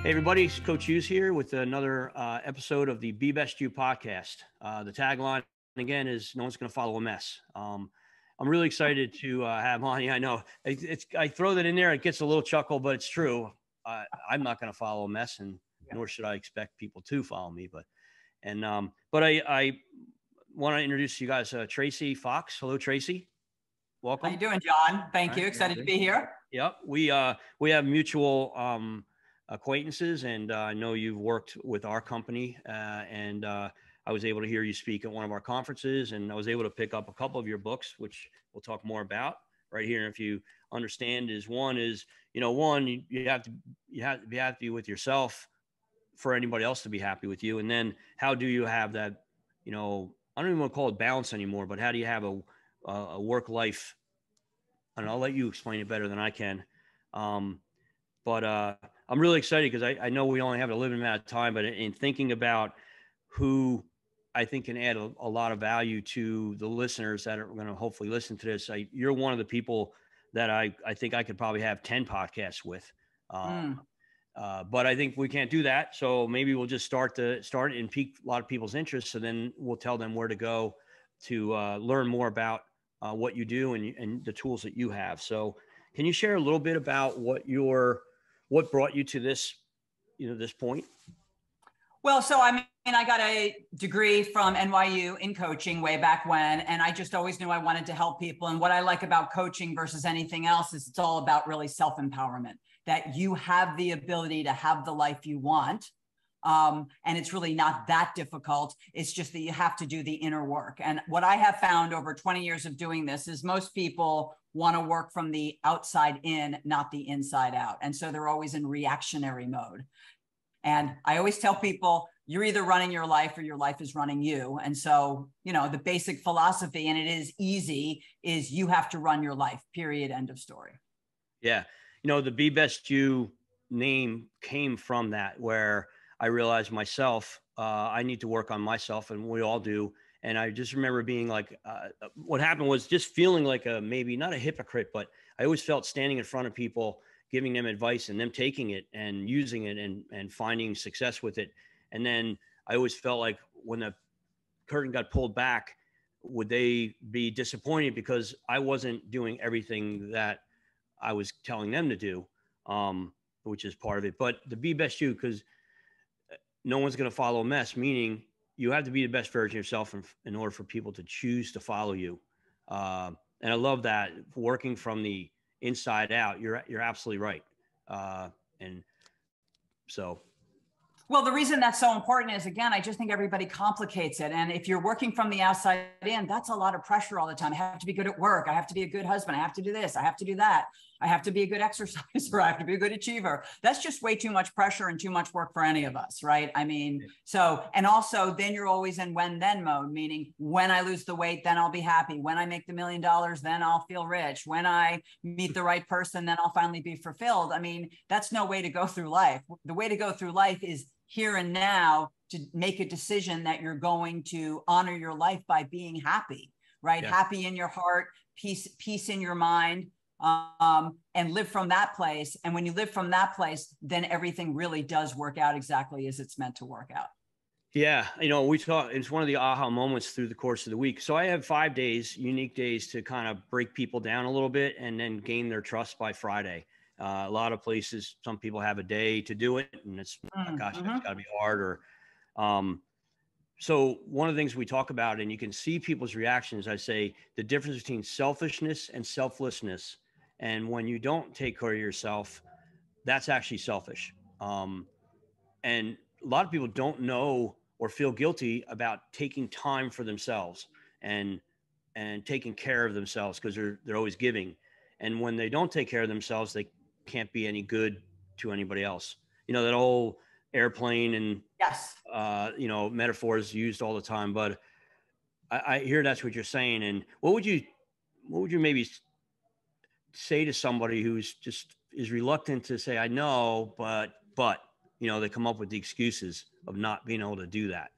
Hey everybody, it's Coach Hughes here with another episode of the Be Best You podcast. The tagline again is "No one's going to follow a mess." I'm really excited to have Monty. I know I throw that in there; it gets a little chuckle, but it's true. I'm not going to follow a mess, and nor should I expect people to follow me. But I want to introduce you guys, Tracy Fox. Hello, Tracy. Welcome. How you doing, John? Thank you. Excited to be here. Yep, we have mutual acquaintances, and I know you've worked with our company, and I was able to hear you speak at one of our conferences, and I was able to pick up a couple of your books, which we'll talk more about right here. And if you understand, you have to be happy with yourself for anybody else to be happy with you, and then how do you have that? I don't even want to call it balance anymore, but how do you have a work life? And I'll let you explain it better than I can. But I'm really excited because I know we only have a limited amount of time, but in thinking about who I think can add a lot of value to the listeners that are going to hopefully listen to this, you're one of the people that I think I could probably have 10 podcasts with. But I think we can't do that. So maybe we'll just start and pique a lot of people's interest. So then we'll tell them where to go to learn more about what you do and the tools that you have. So can you share a little bit about what brought you to this point? Well, so I got a degree from NYU in coaching way back when, and I just always knew I wanted to help people. And what I like about coaching versus anything else is it's all about really self-empowerment, that you have the ability to have the life you want. And it's really not that difficult. It's just that you have to do the inner work. And what I have found over 20 years of doing this is most people want to work from the outside in, not the inside out. And so they're always in reactionary mode. And I always tell people, you're either running your life or your life is running you. And so, the basic philosophy, and it is easy, is you have to run your life, period, end of story. Yeah. The Be Best You name came from that, where I realized myself, I need to work on myself, and we all do. And I just remember being like, what happened was just feeling like maybe not a hypocrite, but I always felt standing in front of people, giving them advice and them taking it and using it and finding success with it. And then I always felt like when the curtain got pulled back, would they be disappointed because I wasn't doing everything that I was telling them to do, which is part of it. But the Be Best You, because no one's going to follow a mess, meaning you have to be the best version of yourself in order for people to choose to follow you. And I love that, working from the inside out. You're absolutely right. And so. Well, the reason that's so important is, again, I just think everybody complicates it. And if you're working from the outside in, that's a lot of pressure all the time. I have to be good at work. I have to be a good husband. I have to do this. I have to do that. I have to be a good exerciser. I have to be a good achiever. That's just way too much pressure and too much work for any of us, right? And also then you're always in when-then mode, meaning when I lose the weight, then I'll be happy. When I make the $1 million, then I'll feel rich. When I meet the right person, then I'll finally be fulfilled. That's no way to go through life. The way to go through life is here and now, to make a decision that you're going to honor your life by being happy, right? Yeah. Happy in your heart, peace in your mind, and live from that place. And when you live from that place, then everything really does work out exactly as it's meant to work out. Yeah. We talk, it's one of the aha moments through the course of the week. So I have 5 days, unique days, to kind of break people down a little bit and then gain their trust by Friday. A lot of places, some people have a day to do it, and it's, gosh, that's got to be hard. So one of the things we talk about, and you can see people's reactions, I say the difference between selfishness and selflessness. And when you don't take care of yourself, that's actually selfish. And a lot of people don't know or feel guilty about taking time for themselves and taking care of themselves, because they're always giving. And when they don't take care of themselves, they can't be any good to anybody else. That old airplane and yes, metaphors used all the time. But I hear that's what you're saying. And what would you maybe say to somebody who's just is reluctant to say, I know, but they come up with the excuses of not being able to do that?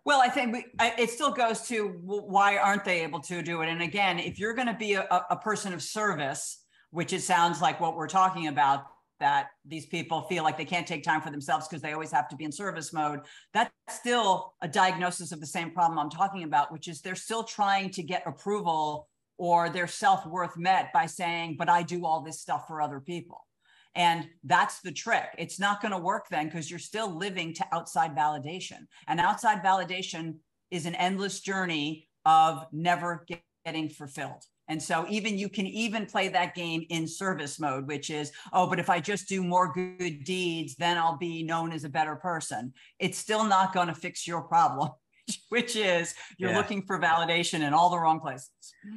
Well, I think it still goes to why aren't they able to do it? And again, if you're going to be a person of service, which it sounds like what we're talking about, that these people feel like they can't take time for themselves because they always have to be in service mode. That's still a diagnosis of the same problem I'm talking about, which is they're still trying to get approval or their self-worth met by saying, but I do all this stuff for other people. And that's the trick. It's not going to work then because you're still living to outside validation. And outside validation is an endless journey of never getting fulfilled. And so you can even play that game in service mode, which is, oh, but if I just do more good deeds, then I'll be known as a better person. It's still not going to fix your problem, which is you're looking for validation in all the wrong places.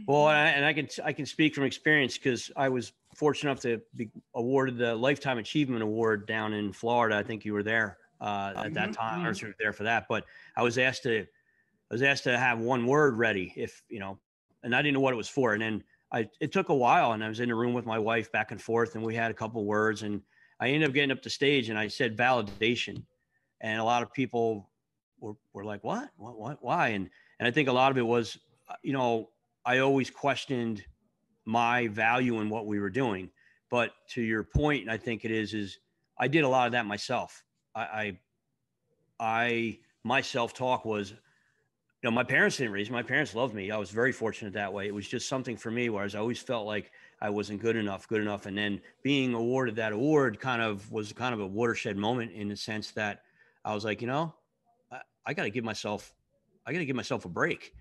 Well, and I can speak from experience because I was fortunate enough to be awarded the Lifetime Achievement Award down in Florida. I think you were there at that time. I was there for that, but I was asked to have one word ready and I didn't know what it was for. And then it took a while, and I was in the room with my wife back and forth, and we had a couple of words, and I ended up getting up to stage and I said validation. And a lot of people were like, what, why? And I think a lot of it was, I always questioned my value in what we were doing. But to your point, I think it is I did a lot of that myself. My self-talk was, my parents didn't raise me. My parents loved me. I was very fortunate that way. It was just something for me, whereas I always felt like I wasn't good enough. And then being awarded that award was kind of a watershed moment in the sense that I was like, I got to give myself a break.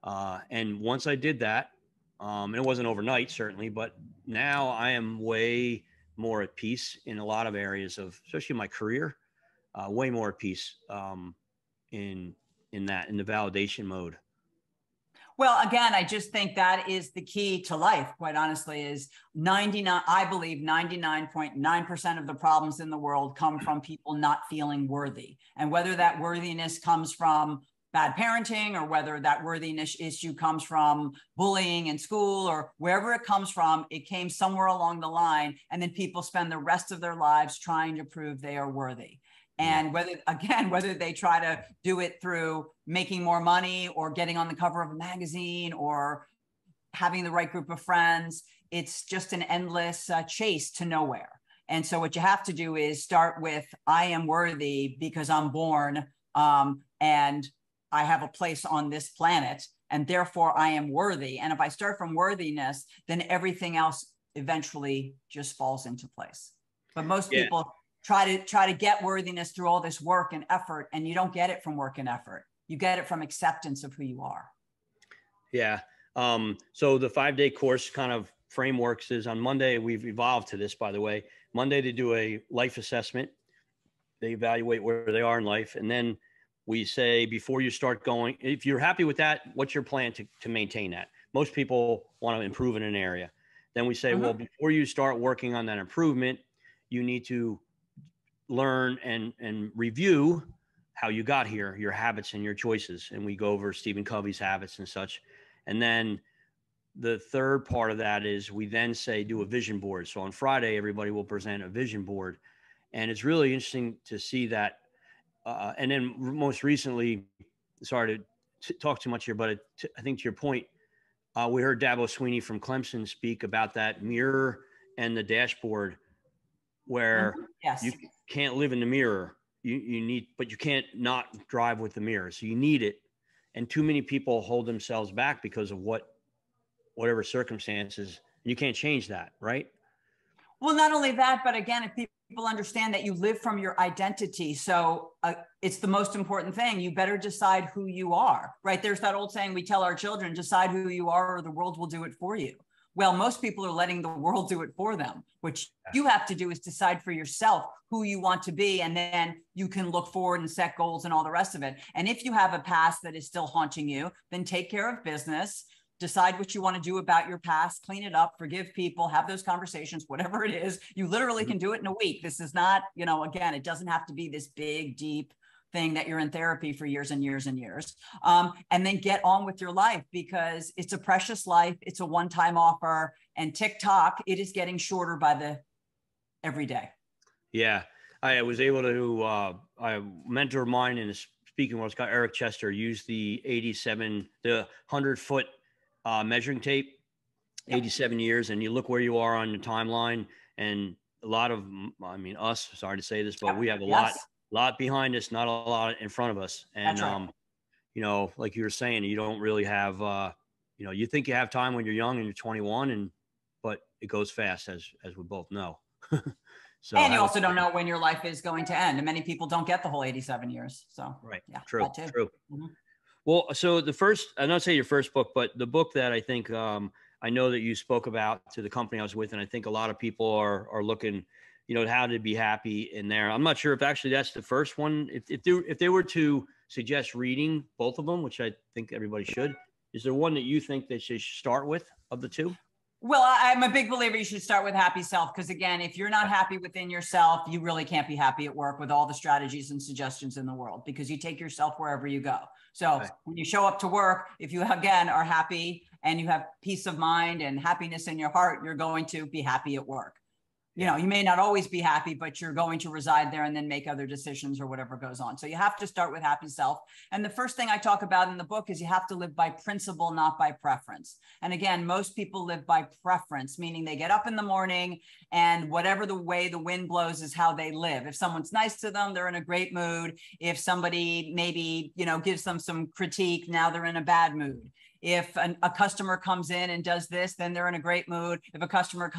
And once I did that, and it wasn't overnight, certainly, but now I am way more at peace in a lot of areas especially my career, way more at peace in the validation mode. Well, again, I just think that is the key to life, quite honestly, is 99.9% of the problems in the world come from people not feeling worthy. And whether that worthiness comes from bad parenting or whether that worthiness issue comes from bullying in school or wherever it comes from, it came somewhere along the line. And then people spend the rest of their lives trying to prove they are worthy. And whether they try to do it through making more money or getting on the cover of a magazine or having the right group of friends, it's just an endless chase to nowhere. And so what you have to do is start with, I am worthy because I'm born and I have a place on this planet, and therefore I am worthy. And if I start from worthiness, then everything else eventually just falls into place. But most people try to get worthiness through all this work and effort, and you don't get it from work and effort. You get it from acceptance of who you are. Yeah. So the 5-day course kind of frameworks is on Monday. We've evolved to this, by the way. Monday, they do a life assessment. They evaluate where they are in life. And then we say, before you start going, if you're happy with that, what's your plan to maintain that? Most people want to improve in an area. Then we say, well, before you start working on that improvement, you need to learn and review how you got here, your habits and your choices. And we go over Stephen Covey's habits and such. And then the third part of that is we then say, do a vision board. So on Friday, everybody will present a vision board. And it's really interesting to see that. And then most recently, sorry to talk too much here, but I think to your point, we heard Dabo Sweeney from Clemson speak about that mirror and the dashboard, where you can't live in the mirror. You need, but you can't not drive with the mirror. So you need it. And too many people hold themselves back because of whatever circumstances. You can't change that, right? Well, not only that, but again, if people understand that you live from your identity. So it's the most important thing. You better decide who you are, right? There's that old saying we tell our children, decide who you are or the world will do it for you. Well, most people are letting the world do it for them. What you have to do is decide for yourself who you want to be. And then you can look forward and set goals and all the rest of it. And if you have a past that is still haunting you, then take care of business, decide what you want to do about your past, clean it up, forgive people, have those conversations, whatever it is. You literally can do it in a week. This is not, again, it doesn't have to be this big, deep thing that you're in therapy for years and years and years. And then get on with your life, because it's a precious life. It's a one-time offer, and TikTok, it is getting shorter by every day. Yeah. I was able to, a mentor of mine in the speaking world, Scott Eric Chester, used the 100-foot measuring tape, 87 years. And you look where you are on the timeline, and a lot of, I mean, us, sorry to say this, but we have a Yes. lot behind us, not a lot in front of us. And, That's right. you know, like you were saying, you don't really have, you know, you think you have time when you're young and you're 21 but it goes fast as we both know. So, and you also don't know when your life is going to end. And many people don't get the whole 87 years. So right. Yeah, True. that too. True. Mm-hmm. Well, so the first, I don't say your first book, but the book that I think, I know that you spoke about to the company I was with, and I think a lot of people are looking, you know, how to be happy in there. I'm not sure if actually that's the first one. If they were to suggest reading both of them, which I think everybody should, is there one that you think they should start with of the two? Well, I'm a big believer you should start with happy self, because again, if you're not happy within yourself, you really can't be happy at work with all the strategies and suggestions in the world, because you take yourself wherever you go. So when you show up to work, if you again are happy and you have peace of mind and happiness in your heart, you're going to be happy at work. You know, you may not always be happy, but you're going to reside there and then make other decisions or whatever goes on. So you have to start with happy self. And the first thing I talk about in the book is you have to live by principle, not by preference. And again, most people live by preference, meaning they get up in the morning and whatever the way the wind blows is how they live. If someone's nice to them, they're in a great mood. If somebody maybe, you know, gives them some critique, now they're in a bad mood. If a customer comes in and does this, then they're in a great mood. If a customer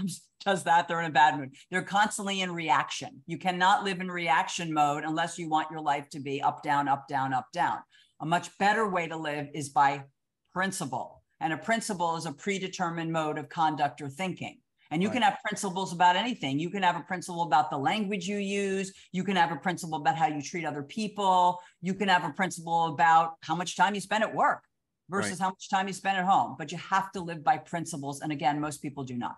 does that, they're in a bad mood. They're constantly in reaction. You cannot live in reaction mode unless you want your life to be up, down, up, down, up, down. A much better way to live is by principle. And a principle is a predetermined mode of conduct or thinking. And you can have principles about anything. You can have a principle about the language you use. You can have a principle about how you treat other people. You can have a principle about how much time you spend at work versus how much time you spend at home. But you have to live by principles. And again, most people do not.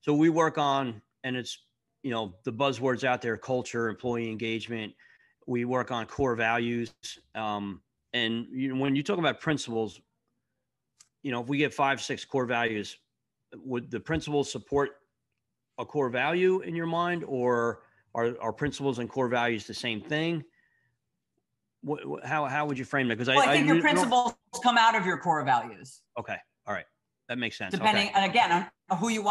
So we work on, and it's, you know, the buzzwords out there, culture, employee engagement. We work on core values. And you know, when you talk about principles, you know, if we get 5, 6 core values, would the principles support a core value in your mind, or are principles and core values the same thing? How would you frame that? Because I think your principles come out of your core values. Okay. All right. That makes sense. Depending, and again, on who you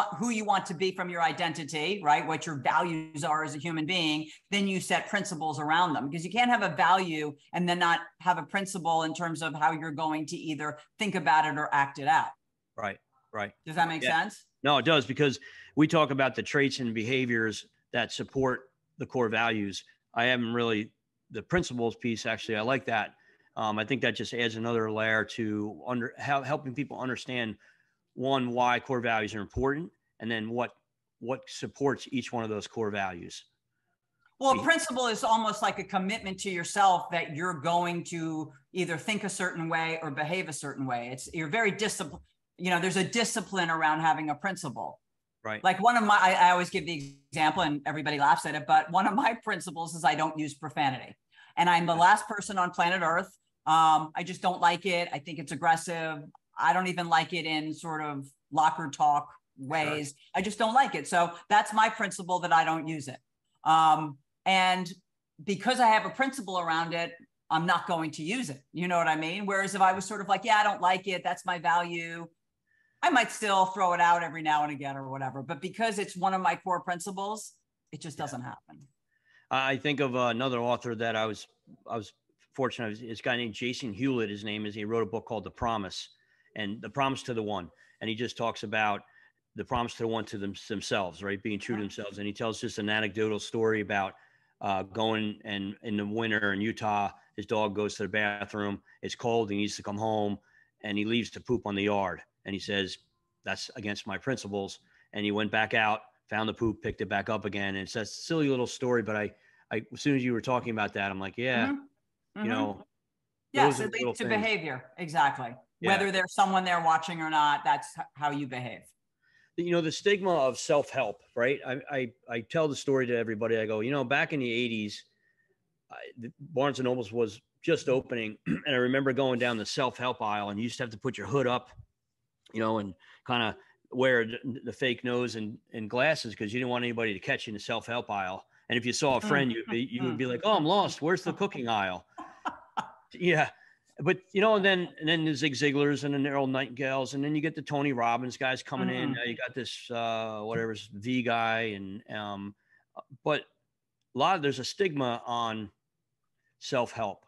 want to be from your identity, right? What your values are as a human being, then you set principles around them, because you can't have a value and then not have a principle in terms of how you're going to either think about it or act it out. Right. Right. Does that make sense? No, it does, because we talk about the traits and behaviors that support the core values. I haven't really, the principles piece, actually, I like that. I think that just adds another layer to helping people understand, one, why core values are important, and then what supports each one of those core values. Well, a principle is almost like a commitment to yourself that you're going to either think a certain way or behave a certain way. You're very disciplined. You know, there's a discipline around having a principle. Right. Like I always give the example and everybody laughs at it, but one of my principles is I don't use profanity. And I'm the last person on planet Earth. I just don't like it. I think it's aggressive. I don't even like it in sort of locker talk ways. Sure. I just don't like it. So that's my principle, that I don't use it. And because I have a principle around it, I'm not going to use it. You know what I mean? Whereas if I was sort of like, yeah, I don't like it, that's my value, I might still throw it out every now and again or whatever. But because it's one of my core principles, it just doesn't happen. I think of another author that I was fortunate. It's a guy named Jason Hewlett. His name is. He wrote a book called The Promise, and The Promise to the One. And he just talks about the promise to the one to themselves, right? Being true to themselves. And he tells just an anecdotal story about going and in the winter in Utah, his dog goes to the bathroom. It's cold. He needs to come home, and he leaves to poop on the yard. And he says, that's against my principles. And he went back out, found the poop, picked it back up again. And it's a silly little story, but I as soon as you were talking about that, I'm like, yeah, you know. Yes, it leads to behavior. Exactly. Yeah. Whether there's someone there watching or not, that's how you behave. You know, the stigma of self-help, right? I tell the story to everybody. I go, you know, back in the 80s, Barnes and Nobles was just opening. And I remember going down the self-help aisle, and you used to have to put your hood up, you know, and kind of wear the fake nose and glasses, because you didn't want anybody to catch you in the self-help aisle. And if you saw a friend, you would be like, oh, I'm lost. Where's the cooking aisle? Yeah. But and then the Zig Ziglars and the Earl Nightingales, and then you get the Tony Robbins guys coming in. You got this whatever's V guy, and but there's a stigma on self-help,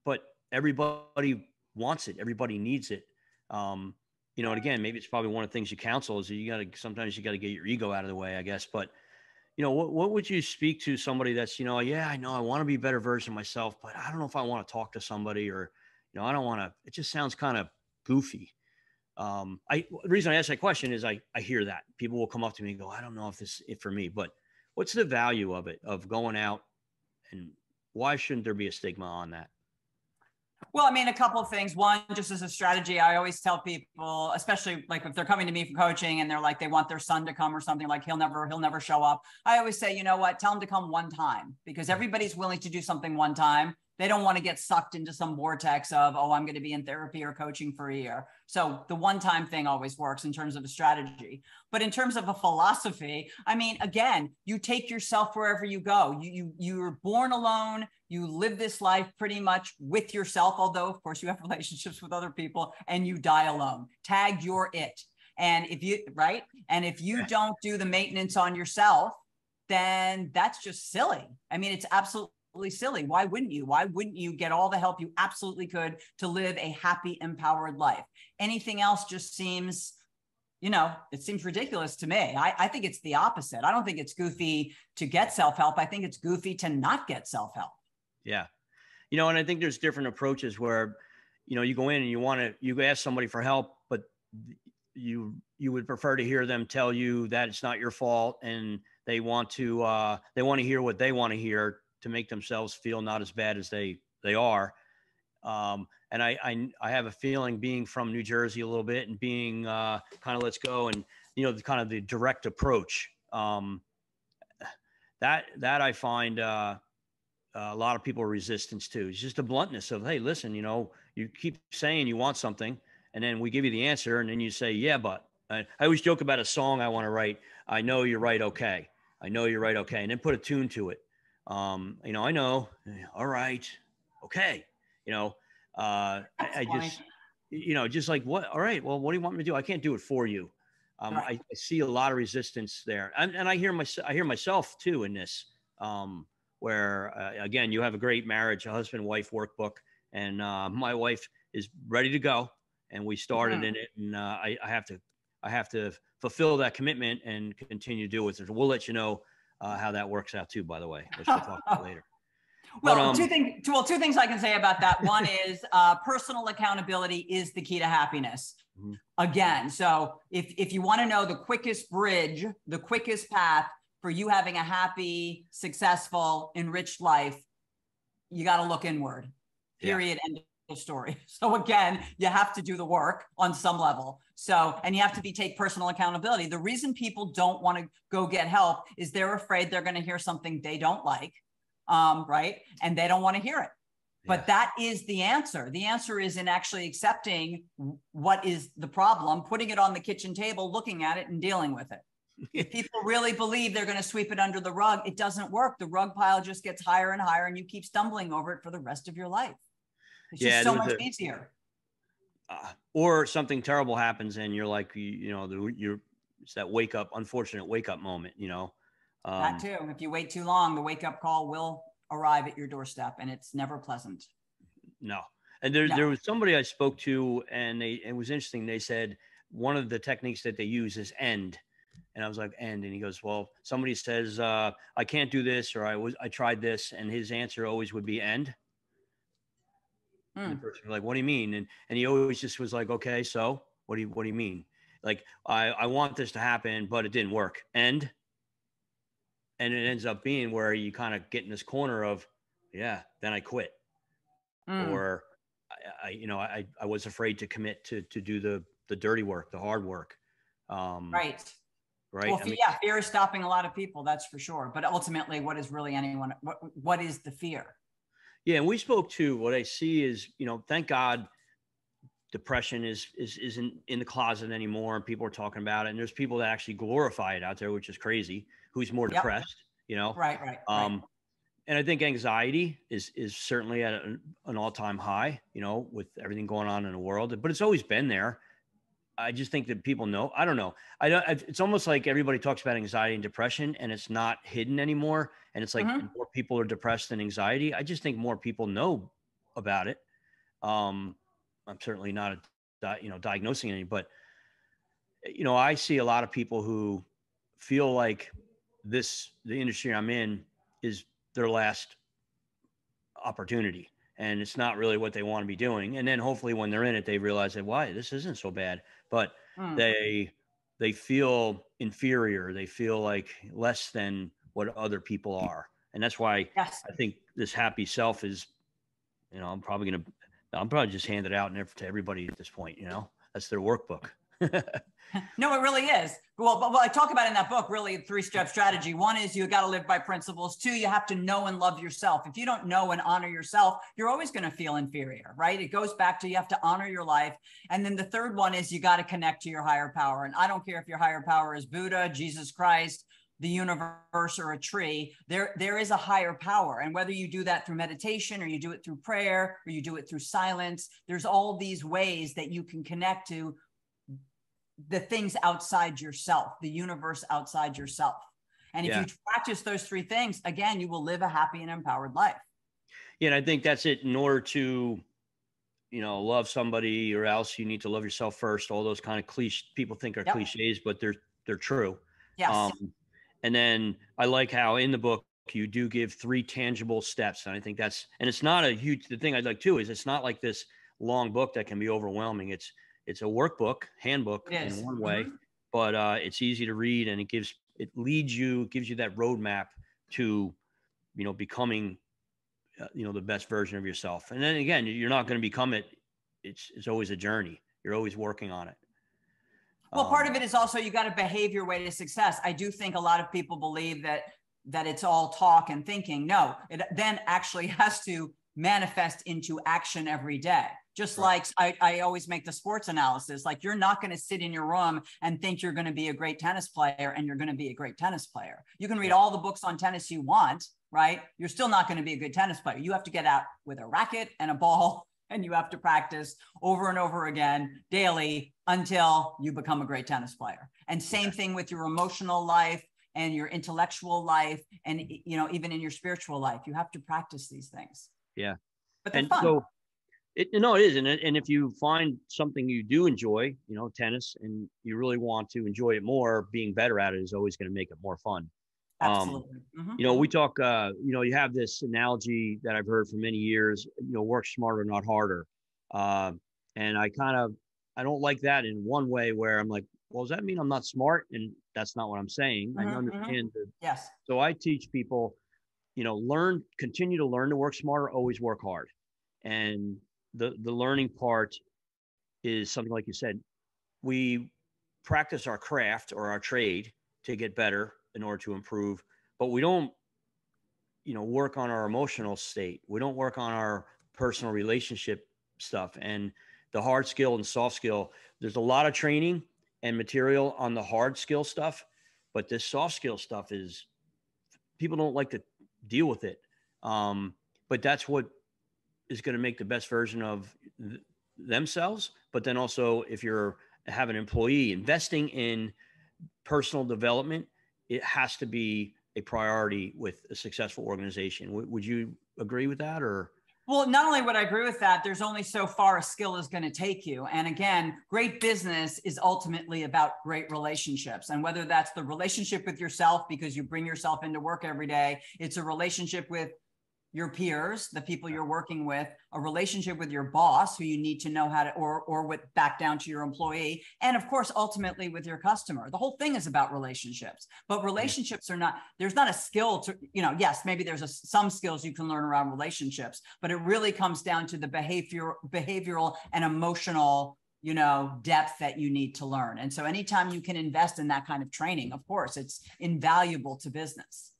but everybody wants it, everybody needs it. And again, maybe it's probably one of the things you counsel is that sometimes you got to get your ego out of the way, I guess. But what would you speak to somebody that's yeah, I know I want to be a better version of myself, but I don't know if I want to talk to somebody, or I don't want to, it just sounds kind of goofy. The reason I ask that question is I hear that people will come up to me and go, I don't know if this is it for me, but what's the value of it, of going out, and why shouldn't there be a stigma on that? Well, I mean, a couple of things. One, just as a strategy, I always tell people, especially like if they're coming to me for coaching and they're like, they want their son to come or something, like he'll never show up. I always say, you know what, tell him to come one time, because everybody's willing to do something one time. They don't want to get sucked into some vortex of, oh, I'm going to be in therapy or coaching for a year. So the one-time thing always works in terms of a strategy. But in terms of a philosophy, I mean, again, you take yourself wherever you go. You're born alone. You live this life pretty much with yourself, although, of course, you have relationships with other people, and you die alone. Tag, you're it. And if you don't do the maintenance on yourself, then that's just silly. I mean, it's absolutely silly. Why wouldn't you? Why wouldn't you get all the help you absolutely could to live a happy, empowered life? Anything else just seems, it seems ridiculous to me. I think it's the opposite. I don't think it's goofy to get self-help. I think it's goofy to not get self-help. Yeah. And I think there's different approaches where, you go in and you ask somebody for help, but you would prefer to hear them tell you that it's not your fault, and they want to hear what they want to hear to make themselves feel not as bad as they are. And I have a feeling, being from New Jersey a little bit and being kind of let's go, and, kind of the direct approach, that I find a lot of people are resistance to. It's just the bluntness of, hey, listen, you keep saying you want something, and then we give you the answer, and then you say, yeah, but I always joke about a song I want to write. I know you're right. Okay. I know you're right. Okay. And then put a tune to it. I know. All right. Okay. I just, just like, what? All right. Well, what do you want me to do? I can't do it for you. Right. I see a lot of resistance there. And I hear myself too in this, where, again, you have a great marriage, a husband-wife workbook, and my wife is ready to go, and we started in it, and I have to fulfill that commitment and continue to do it. So we'll let you know how that works out too, by the way, which we'll talk about later. Well, two things I can say about that. One is personal accountability is the key to happiness. Mm-hmm. Again, so if you want to know the quickest bridge, the quickest path for you having a happy, successful, enriched life, you got to look inward. Period. End of story. So again, you have to do the work on some level. So, and you have to take personal accountability. The reason people don't want to go get help is they're afraid they're going to hear something they don't like. Right. And they don't want to hear it. But that is the answer. The answer is in actually accepting what is the problem, putting it on the kitchen table, looking at it, and dealing with it. If people really believe they're going to sweep it under the rug, it doesn't work. The rug pile just gets higher and higher, and you keep stumbling over it for the rest of your life. It's just so much easier. Or something terrible happens, and you're like, it's that unfortunate wake up moment, That too. If you wait too long, the wake up call will arrive at your doorstep, and it's never pleasant. No. And there was somebody I spoke to, and it was interesting. They said one of the techniques that they use is end. And I was like, end. And he goes, well, somebody says, I can't do this, or I tried this. And his answer always would be end. And the person was like, what do you mean? And he always just was like, okay, so what do you mean? Like, I want this to happen, but it didn't work. End. And it ends up being where you kind of get in this corner of, then I quit. Or I was afraid to commit to do the dirty work, the hard work. Right. Well, fear is stopping a lot of people, that's for sure. But ultimately, what is really what is the fear? Yeah. And we spoke to, what I see is, thank God depression isn't in the closet anymore, and people are talking about it. And there's people that actually glorify it out there, which is crazy. Who's more depressed, Right. And I think anxiety is certainly at an all-time high, with everything going on in the world, but it's always been there. I just think that people know. I don't know. It's almost like everybody talks about anxiety and depression, and it's not hidden anymore. And it's like more people are depressed than anxiety. I just think more people know about it. I'm certainly not diagnosing any, but I see a lot of people who feel like the industry I'm in is their last opportunity, and it's not really what they want to be doing. And then hopefully when they're in it, they realize that, why, this isn't so bad, but they feel inferior. They feel like less than what other people are. And that's why I think this happy self is, I'm probably just hand it out to everybody at this point. That's their workbook. No, it really is. Well, but I talk about in that book, really 3-step strategy. One is you got to live by principles. 2, you have to know and love yourself. If you don't know and honor yourself, you're always going to feel inferior, right? It goes back to, you have to honor your life. And then the third one is you got to connect to your higher power. And I don't care if your higher power is Buddha, Jesus Christ, the universe, or a tree, there is a higher power. And whether you do that through meditation, or you do it through prayer, or you do it through silence, there's all these ways that you can connect to the things outside yourself, the universe outside yourself. And if you practice those 3 things, again, you will live a happy and empowered life. Yeah. And I think that's it. In order to, love somebody, or else you need to love yourself first. All those kind of people think are cliches, but they're true. Yes. And then I like how in the book you do give 3 tangible steps. And I think and it's not a huge, the thing I'd like too, is it's not like this long book that can be overwhelming. It's a workbook, handbook in one way, but it's easy to read, and it gives you that roadmap to, becoming, the best version of yourself. And then again, you're not going to become it. It's always a journey. You're always working on it. Well, part of it is also, you got to behave your way to success. I do think a lot of people believe that it's all talk and thinking. No, it then actually has to manifest into action every day. Just like I always make the sports analysis, like you're not going to sit in your room and think you're going to be a great tennis player, and you're going to be a great tennis player. You can read all the books on tennis you want, right? You're still not going to be a good tennis player. You have to get out with a racket and a ball, and you have to practice over and over again daily until you become a great tennis player. And same thing with your emotional life and your intellectual life, and even in your spiritual life, you have to practice these things. Yeah. But they're fun. So it is. And if you find something you do enjoy, tennis, and you really want to enjoy it more, being better at it is always going to make it more fun. Absolutely. We talk, you have this analogy that I've heard for many years, work smarter, not harder. And I don't like that in one way, where I'm like, well, does that mean I'm not smart? And that's not what I'm saying. I understand. Yes. So I teach people, continue to learn to work smarter, always work hard. And the learning part is something like you said, we practice our craft or our trade to get better in order to improve, but we don't, work on our emotional state. We don't work on our personal relationship stuff, and the hard skill and soft skill. There's a lot of training and material on the hard skill stuff, but this soft skill stuff is, people don't like to deal with it. But that's what is going to make the best version of themselves. But then also, if you have an employee, investing in personal development, it has to be a priority with a successful organization. Would you agree with that? Or? Well, not only would I agree with that, there's only so far a skill is going to take you. And again, great business is ultimately about great relationships. And whether that's the relationship with yourself, because you bring yourself into work every day, it's a relationship with your peers, the people you're working with, a relationship with your boss, who you need to know how to, or with back down to your employee. And of course, ultimately with your customer. The whole thing is about relationships, but relationships are not, there's not a skill to, yes, maybe there's some skills you can learn around relationships, but it really comes down to the behavioral and emotional, depth that you need to learn. And so anytime you can invest in that kind of training, of course, it's invaluable to business.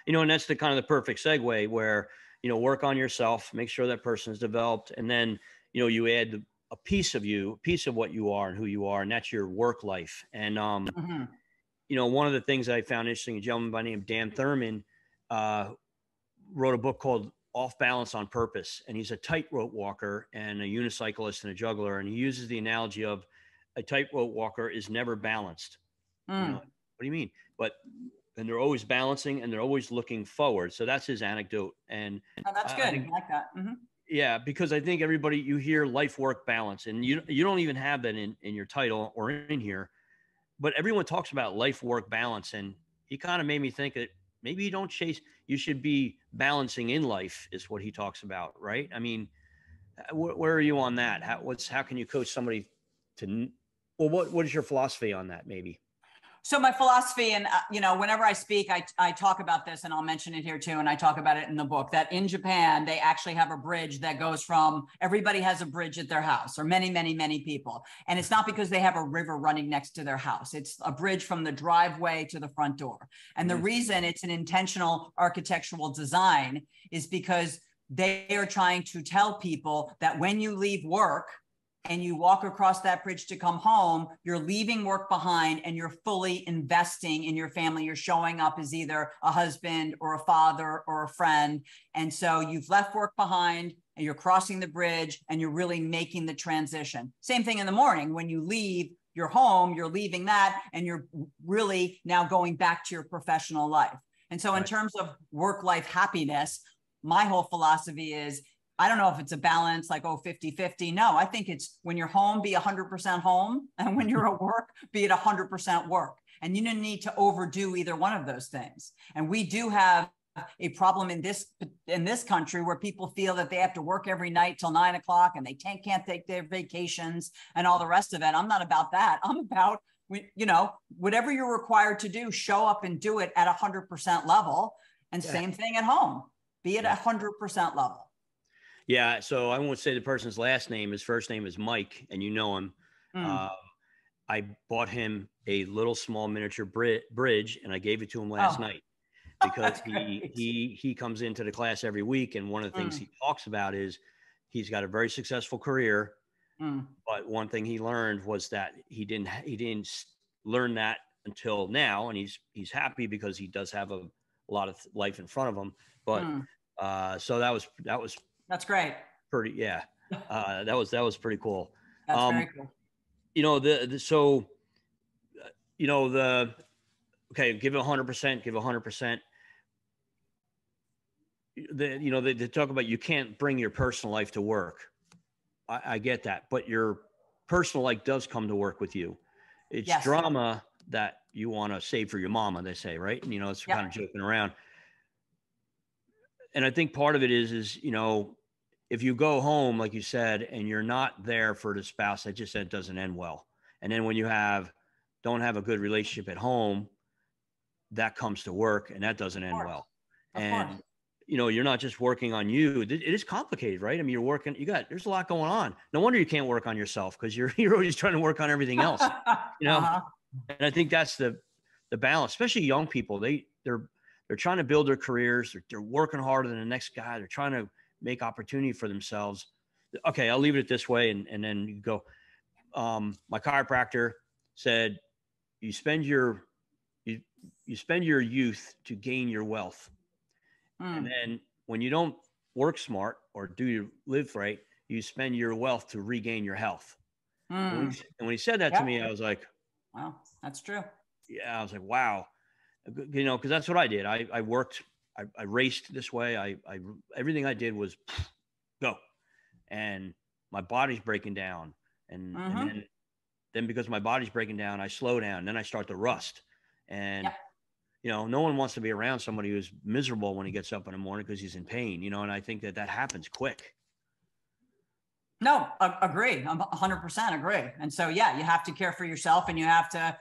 And that's the kind of the perfect segue where, work on yourself, make sure that person is developed. And then, you add a piece of you, a piece of what you are and who you are, and that's your work life. And, one of the things I found interesting, a gentleman by the name of Dan Thurman, wrote a book called Off Balance on Purpose. And he's a tightrope walker and a unicyclist and a juggler. And he uses the analogy of a tightrope walker is never balanced. You know, what do you mean? And they're always balancing and they're always looking forward. So that's his anecdote. And that's good. I like that. Yeah, because I think everybody, you hear life work balance, and you don't even have that in your title or in here, but everyone talks about life work balance. And he kind of made me think that maybe you don't chase, you should be balancing in life is what he talks about. Right. I mean, where are you on that? How can you coach somebody to, well, what is your philosophy on that? Maybe. So my philosophy, and whenever I speak, I talk about this, and I'll mention it here too. And I talk about it in the book, that in Japan, they actually have a bridge that goes from, everybody has a bridge at their house, or many, many, many people. And it's not because they have a river running next to their house. It's a bridge from the driveway to the front door. And the reason it's an intentional architectural design is because they are trying to tell people that when you leave work, and you walk across that bridge to come home, you're leaving work behind and you're fully investing in your family. You're showing up as either a husband or a father or a friend. And so you've left work behind and you're crossing the bridge and you're really making the transition. Same thing in the morning. When you leave your home, you're leaving that and you're really now going back to your professional life. And so in terms of work-life happiness, my whole philosophy is, I don't know if it's a balance like, 50-50. No, I think it's when you're home, be 100% home. And when you're at work, be it 100% work. And you don't need to overdo either one of those things. And we do have a problem in this country where people feel that they have to work every night till 9 o'clock and they can't take their vacations and all the rest of it. I'm not about that. I'm about, whatever you're required to do, show up and do it at 100% level. And same thing at home, be it 100% level. Yeah, so I won't say the person's last name. His first name is Mike, and you know him. I bought him a little small miniature bridge, and I gave it to him last night because he comes into the class every week, and one of the things he talks about is he's got a very successful career, but one thing he learned was that he didn't learn that until now, and he's happy because he does have a lot of life in front of him. But so that was. That's great. Pretty, yeah. That was pretty cool. That's very cool. Okay, give it 100%, give 100%. They talk about you can't bring your personal life to work. I get that, but your personal life does come to work with you. It's drama that you want to save for your mama, they say, right? And, it's kind of joking around. And I think part of it is, if you go home, like you said, and you're not there for the spouse, that doesn't end well. And then when you don't have a good relationship at home, that comes to work and that doesn't end well. And, you're not just working on you. It is complicated, right? I mean, you're working, there's a lot going on. No wonder you can't work on yourself because you're always trying to work on everything else, And I think that's the balance, especially young people. They're trying to build their careers. They're working harder than the next guy. They're trying to make opportunity for themselves. Okay, I'll leave it this way, and then you go. My chiropractor said, "You spend your youth to gain your wealth, and then when you don't work smart or live right, you spend your wealth to regain your health." And when he said that to me, I was like, "Wow, that's true." Yeah, I was like, "Wow." Because that's what I did. I worked, I raced this way. I everything I did was go, and my body's breaking down, and then because my body's breaking down, I slow down, and then I start to rust, and no one wants to be around somebody who's miserable when he gets up in the morning because he's in pain, and I think that happens quick. No, agree. I'm 100% agree. And so, you have to care for yourself, and you have to.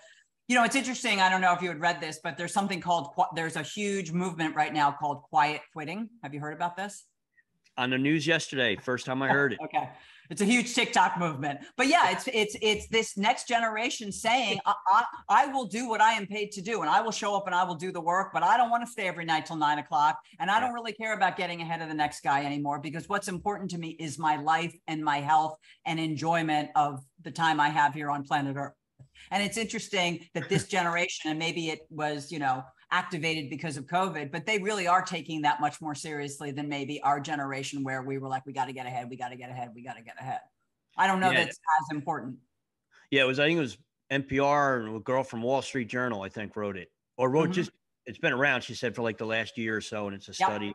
It's interesting. I don't know if you had read this, but there's a huge movement right now called quiet quitting. Have you heard about this? On the news yesterday. First time I heard it. Okay. It's a huge TikTok movement, but it's this next generation saying, I will do what I am paid to do, and I will show up and I will do the work, but I don't want to stay every night till 9 o'clock. And I don't really care about getting ahead of the next guy anymore, because what's important to me is my life and my health and enjoyment of the time I have here on planet Earth. And it's interesting that this generation, and maybe it was, activated because of COVID, but they really are taking that much more seriously than maybe our generation, where we were like, we got to get ahead, we got to get ahead, we got to get ahead. I don't know Yeah. that's as important. Yeah, I think it was NPR, and a girl from Wall Street Journal, I think, wrote it, or wrote just, it's been around, she said, for like the last year or so, and it's a study.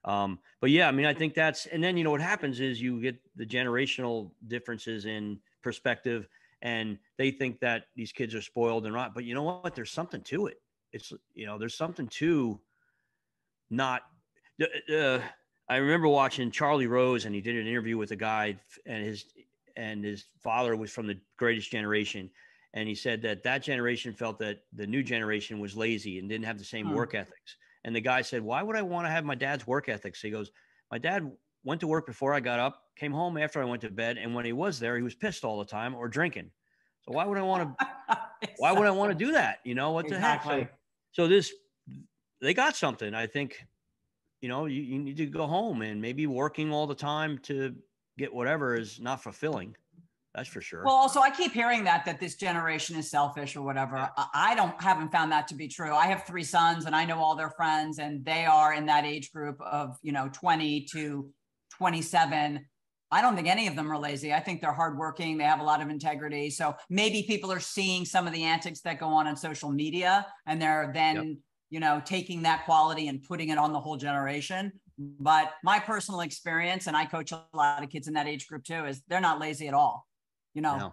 But yeah, I mean, I think that's, and then, what happens is you get the generational differences in perspective, and they think that these kids are spoiled and not, but you know what? There's something to it. It's, there's something to not, I remember watching Charlie Rose, and he did an interview with a guy, and his father was from the Greatest Generation. And he said that generation felt that the new generation was lazy and didn't have the same work ethics. And the guy said, why would I want to have my dad's work ethics? He goes, my dad went to work before I got up, came home after I went to bed. And when he was there, he was pissed all the time or drinking. So why would I want to, why would I want to do that? What the heck? So they got something. I think, you need to go home, and maybe working all the time to get whatever is not fulfilling. That's for sure. Well, also, I keep hearing that this generation is selfish or whatever. Yeah. I haven't found that to be true. I have 3 sons, and I know all their friends, and they are in that age group of, 20 to 27. I don't think any of them are lazy. I think they're hardworking. They have a lot of integrity. So maybe people are seeing some of the antics that go on social media, and they're then, taking that quality and putting it on the whole generation. But my personal experience, and I coach a lot of kids in that age group too, is they're not lazy at all. No.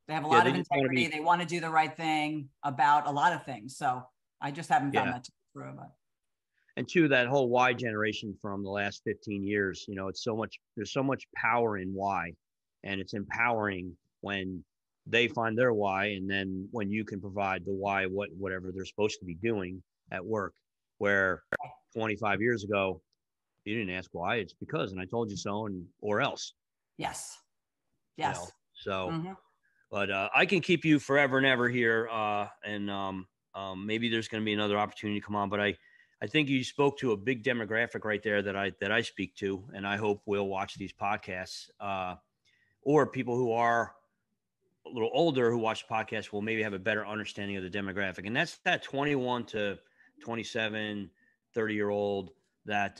They have a lot of integrity. They want to do the right thing about a lot of things. So I just haven't found that to be true. And two, that whole Y generation from the last 15 years, it's there's so much power in Y, and it's empowering when they find their why, and then when you can provide the why, whatever they're supposed to be doing at work, where 25 years ago, you didn't ask why, it's because, and I told you so, or else. Yes. But I can keep you forever and ever here. And maybe there's going to be another opportunity to come on, but I think you spoke to a big demographic right there that I speak to, and I hope will watch these podcasts, or people who are a little older who watch the podcast will maybe have a better understanding of the demographic. And that's that 21 to 27, 30-year-old that,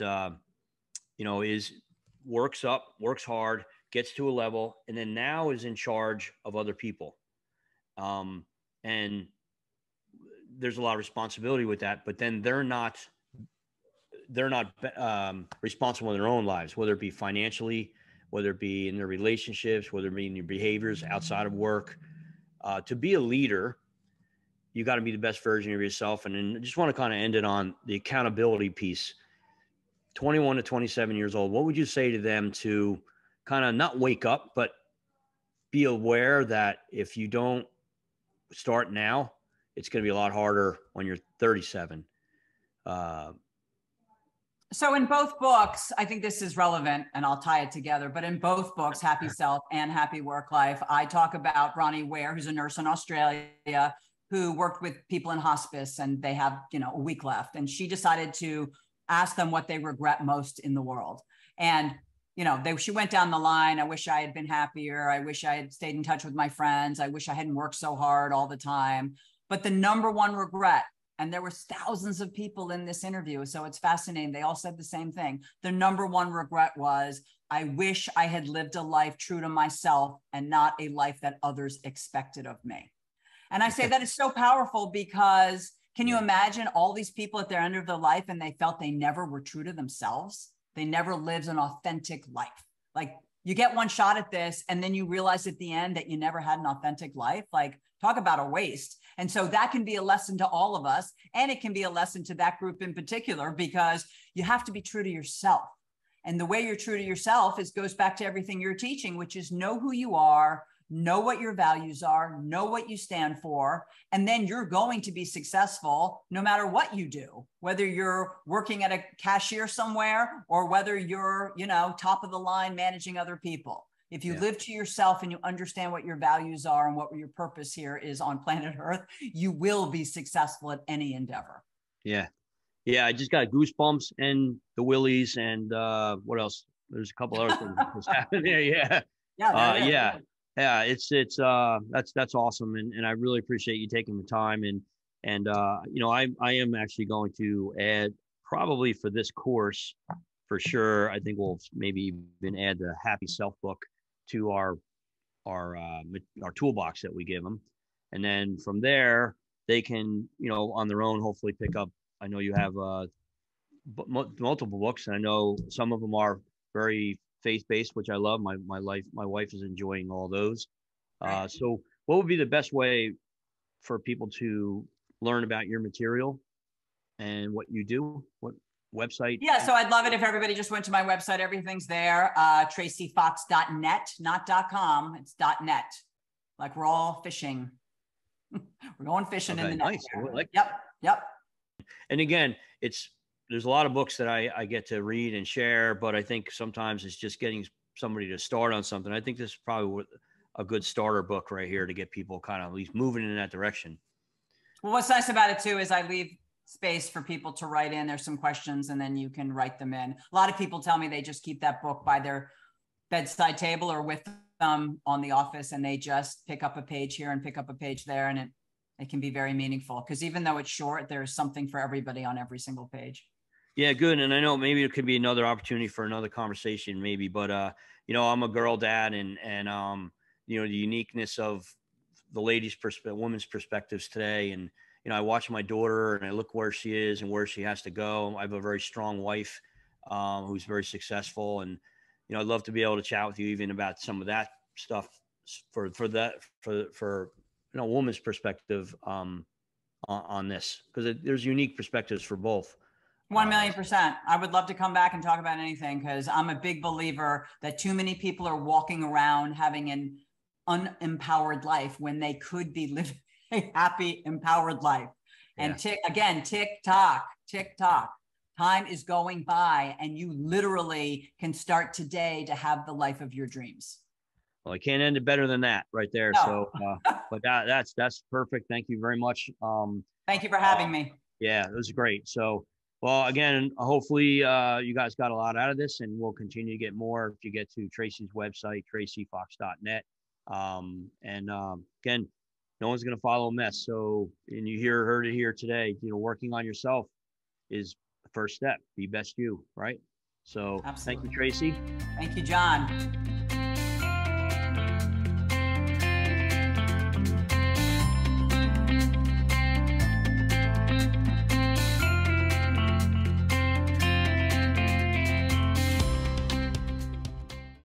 works hard, gets to a level, and then now is in charge of other people. And there's a lot of responsibility with that, but then they're not responsible in their own lives, whether it be financially, whether it be in their relationships, whether it be in your behaviors outside of work. To be a leader, you got to be the best version of yourself. And then I just want to kind of end it on the accountability piece. 21 to 27 years old, what would you say to them to kind of not wake up, but be aware that if you don't start now, it's going to be a lot harder when you're 37. So in both books, I think this is relevant, and I'll tie it together, but in both books, Happy Self and Happy Work Life, I talk about Bronnie Ware, who's a nurse in Australia, who worked with people in hospice, and they have, a week left. And she decided to ask them what they regret most in the world. And, she went down the line. I wish I had been happier. I wish I had stayed in touch with my friends. I wish I hadn't worked so hard all the time. But the number one regret, and there were thousands of people in this interview, so it's fascinating. They all said the same thing. The number one regret was, I wish I had lived a life true to myself and not a life that others expected of me. And I say that is so powerful, because can you imagine all these people at their end of their life and they felt they never were true to themselves? They never lived an authentic life. Like, you get one shot at this, and then you realize at the end that you never had an authentic life. Like, talk about a waste. And so that can be a lesson to all of us. And it can be a lesson to that group in particular, because you have to be true to yourself. And the way you're true to yourself goes back to everything you're teaching, which is know who you are, know what your values are, know what you stand for, and then you're going to be successful no matter what you do, whether you're working at a cashier somewhere or whether you're, top of the line managing other people. If you live to yourself and you understand what your values are and what your purpose here is on planet Earth, you will be successful at any endeavor. Yeah. Yeah. I just got goosebumps and the willies, and what else? There's a couple other things that's happening there. Yeah. Yeah. It's that's awesome. And I really appreciate you taking the time. And And, I am actually going to add probably for this course, for sure. I think we'll maybe even add the Happy Self book to our toolbox that we give them. And then from there, they can, on their own, hopefully pick up. I know you have multiple books, and I know some of them are very faith-based, which I love. My wife is enjoying all those. So what would be the best way for people to learn about your material and what you do? What website? Yeah, so I'd love it if everybody just went to my website. Everything's there, tracyfox.net, not .com. It's .net. Like we're all fishing. We're going fishing in the net. Nice. Yep. And again, there's a lot of books that I get to read and share, but I think sometimes it's just getting somebody to start on something. I think this is probably a good starter book right here to get people kind of at least moving in that direction. Well, what's nice about it too is I leave space for people to write in. There's some questions and then you can write them in. A lot of people tell me they just keep that book by their bedside table or with them on the office, and they just pick up a page here and pick up a page there. And it can be very meaningful because even though it's short, there's something for everybody on every single page. Yeah, good. And I know maybe it could be another opportunity for another conversation maybe, but I'm a girl dad and the uniqueness of the women's perspectives today. And, I watch my daughter and I look where she is and where she has to go. I have a very strong wife who's very successful. And, I'd love to be able to chat with you even about some of that stuff for woman's perspective on this, because there's unique perspectives for both. 1,000,000%. I would love to come back and talk about anything because I'm a big believer that too many people are walking around having an unempowered life when they could be living a happy, empowered life. And tick-tock. Time is going by and you literally can start today to have the life of your dreams. Well, I can't end it better than that right there. No. So, but that's perfect. Thank you very much. Thank you for having me. Yeah, it was great. So, well, again, hopefully you guys got a lot out of this, and we'll continue to get more if you get to Tracy's website, tracyfox.net. Again, no one's going to follow a mess. So, and you heard it here today, working on yourself is the first step. Be best you, right? So absolutely. Thank you, Tracy. Thank you, John.